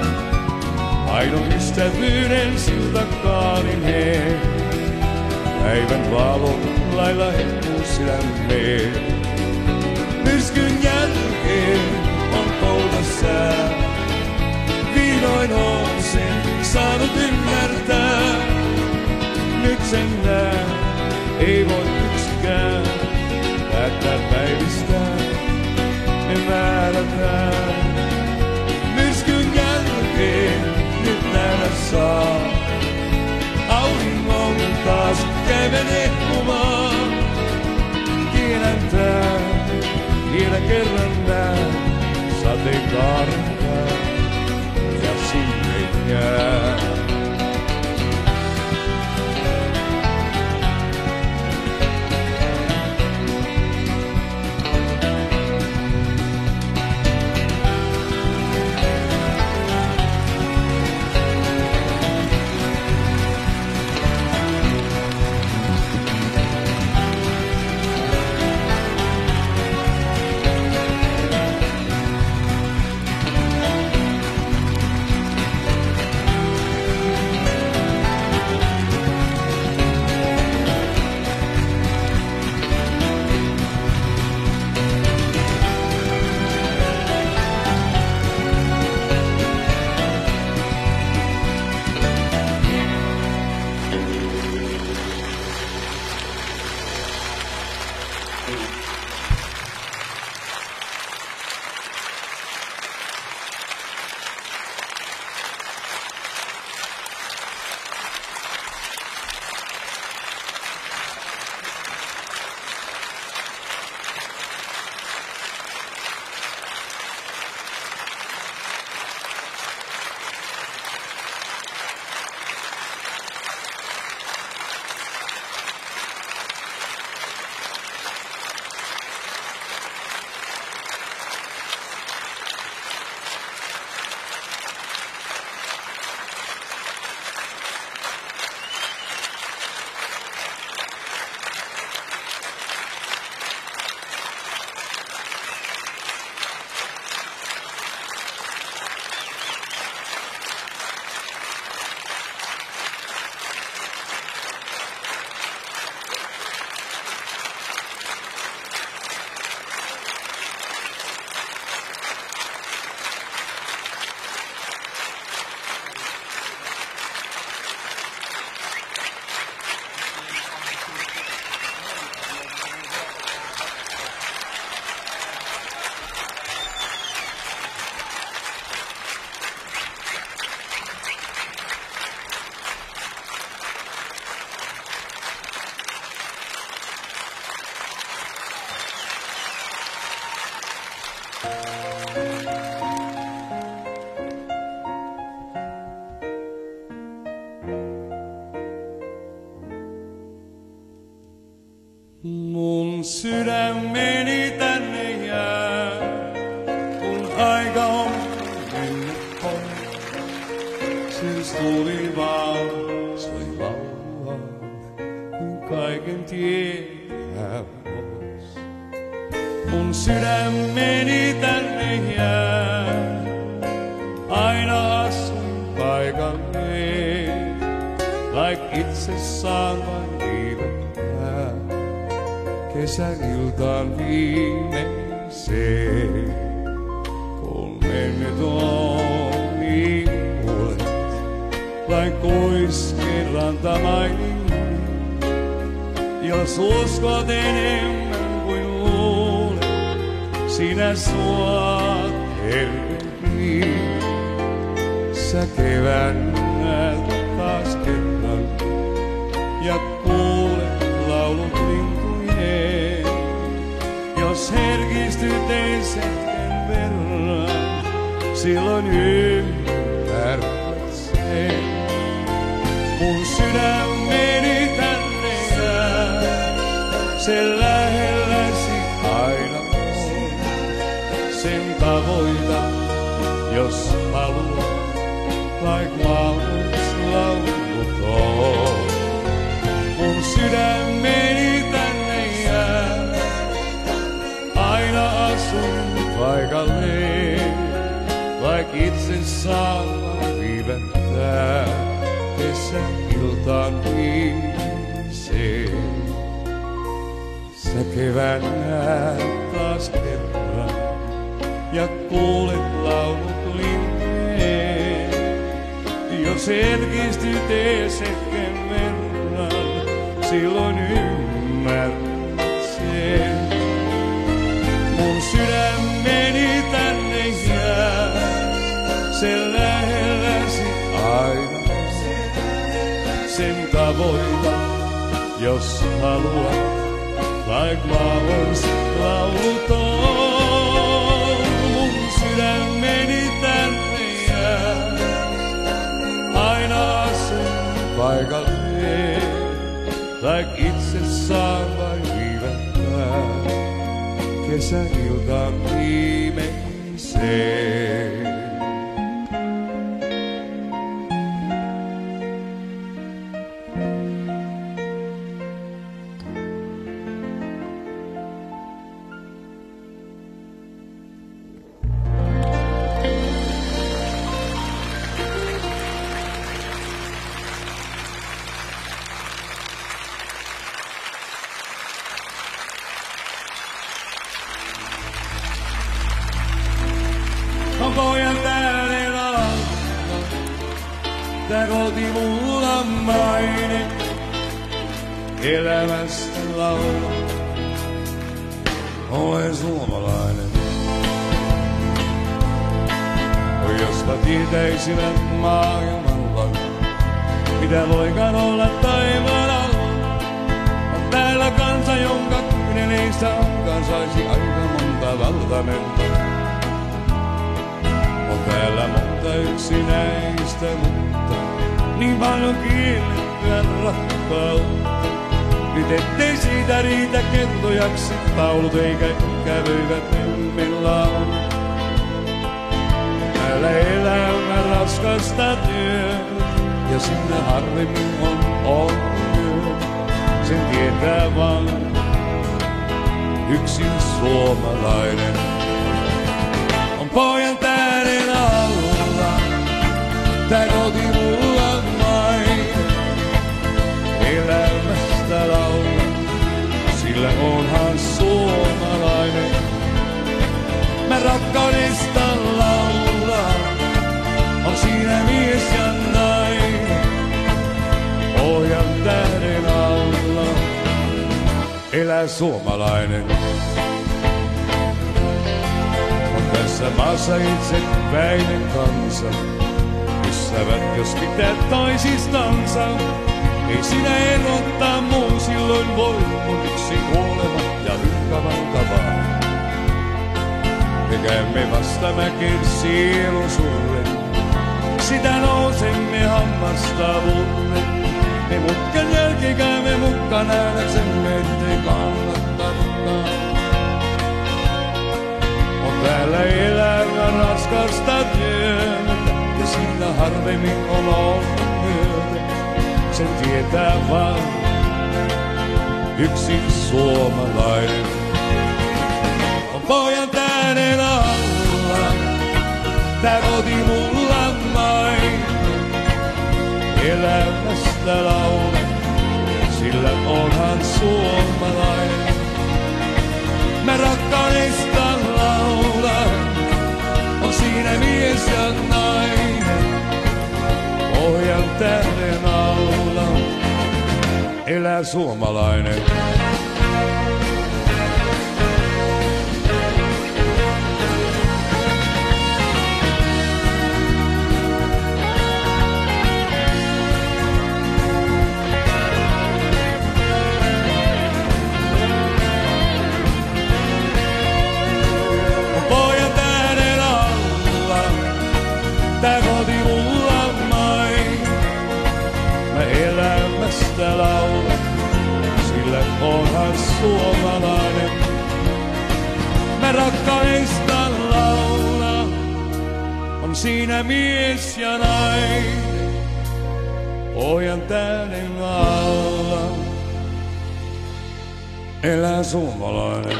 Aidon ystävyyden siltakaalineen, päivän valon lailla hehkuu sydämeen. Myrskyn jälkeen on poutas sää, vihdoin on sen saanut ymmärtää. Nyt sen nää, ei voi yksikään päättää päivistään, ne määrätään. Myrskyn jälkeen nyt nähdä saa, auringon taas käven hehkumaan. Tiedän tää, vielä kerran nää, sateenkaaren ja sinne jää. sydämeni tänne jää, kun aika on mennyt pois. Siis tuli vaan, soi laulaa, kuin kaiken tietää pois. Mun sydämeni tänne jää, aina asun paikalleen, laik itse saan vain viivettää. Kesäiltaan viimeiseen, kun mennyt omi puolet, vain koiskeen rantamainen. Jos uskot enemmän kuin luulet, sinä suot helvettiin. Sä kevään näet taas kerran ja kuulet laulut lintujen. Jos herkistyt ees hetken verran, silloin ymmärrät sen. Mun sydämeni tänne jää, se lähelläsi aina on. Sen tavoita, jos haluat, vaik laulut on. Mun sydämeni tänne jää, aina asun paikalleen, vaik itse saan viivettää. Kesäiltaan viimeiseen, sä kevään näet taas kerran ja kuulet laulut lintujen. Jos herkistyt ees hetken verran, silloin ymmärrät sen. Mun sydämeni tänne jää, se lähelläsi aina. Sen tavoita, jos haluat, vaik laulut on. Mun sydämeni tänne jää, aina asun paikalleen, vaik itse saan vain viivettää. Kesäiltaan viimeiseen. On pojan tähden alalla, tää koti mulla maine, elämästä laula. Olen suomalainen. Jospa tietäisivät maailmalla, mitä voikaan olla taivaan alla. On täällä kansa, jonka kyneistä saisi aika monta valtamenta. On täällä monta yksinäistä, mutta niin paljon kiellettyä rakkautta. Nyt ettei siitä riitä kertojaksi taulut eikä kävyvät ymmillään. Täällä elämä raskasta työtä ja sinne harvemmin on yö. Sen tietää vaan yksin suomalainen. On pojan tähden alla, tää koti mulla maine. Elämästä laula, sillä onhan suomalainen. Mä rakkaudesta laulan, on siinä mies ja nainen. Pojan tähden alla, elää suomalainen. On tässä maassa itsepäinen kansa, ystävät jos pitää toisistansa. Ei sinä erottaa muun silloin voi, kun yksi kuolema ja rintamalta vaan. Me käymme vastamäkeen sielun surren, sitä nousemme hammasta vullen. Me mutkan jälki käymme mukaan nähdäksemme, ettei kannattakaan. On täällä elämä raskasta työtä ja siitä harvemmin on ollut myötä. Sen tietää vaan yksi suomalainen. On pojan tähden alla, tää koti mulla main. Elämästä laula, sillä onhan suomalainen. Mä rakkaudesta laulan, on siinä mies ja nainen. Pohjan tähden alla, elää suomalainen. Tää koti mulla main. Mä elämästä laulan, sillä onhan suomalainen. Mä rakkaudesta laulan, on siinä mies ja nainen. Pohjan tähden alla, elää suomalainen.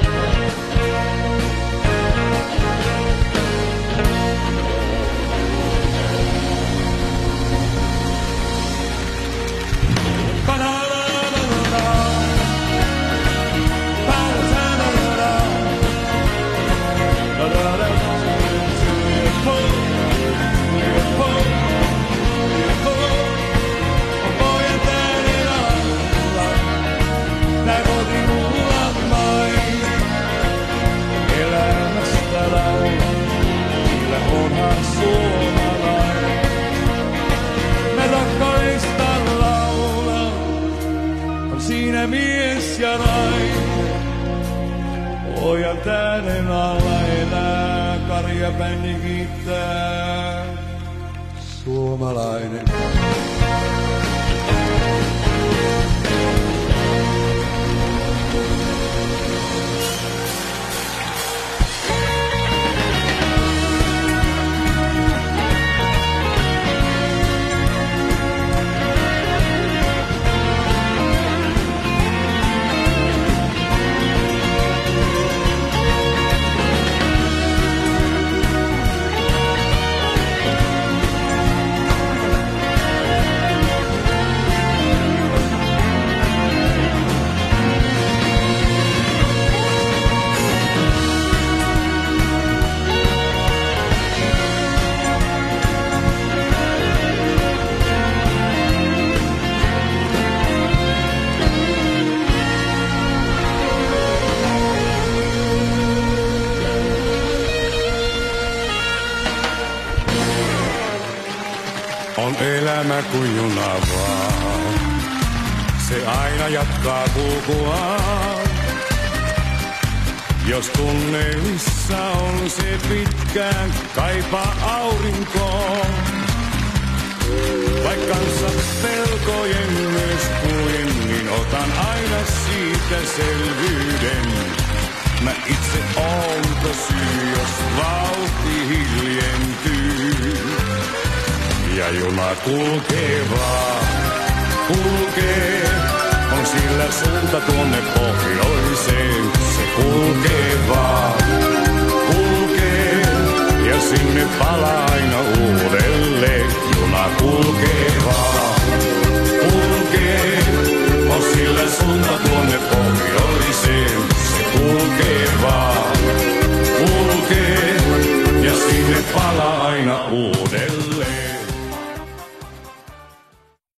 Siinä mies ja nainen, pojan tähden alla elää, karjabändi kiittää, suomalainen. On elämä kuin juna vaan, se aina jatkaa kulkuaan. Jos tunne missä on se pitkään kaipaa aurinkoon. Vaikkansa pelkojen myös kuljen, niin otan aina siitä selvyyden. Mä itse oon syy, jos vauhti hiljentyy. Ja juna kulkee vaan, kulkee, on sillä suunta tuonne pohjoiseen. Se kulkee vaan, kulkee, ja sinne palaa aina uudelleen. Juna kulkee vaan, kulkee, on sillä suunta tuonne pohjoiseen. Se kulkee vaan, kulkee, ja sinne palaa aina uudelleen.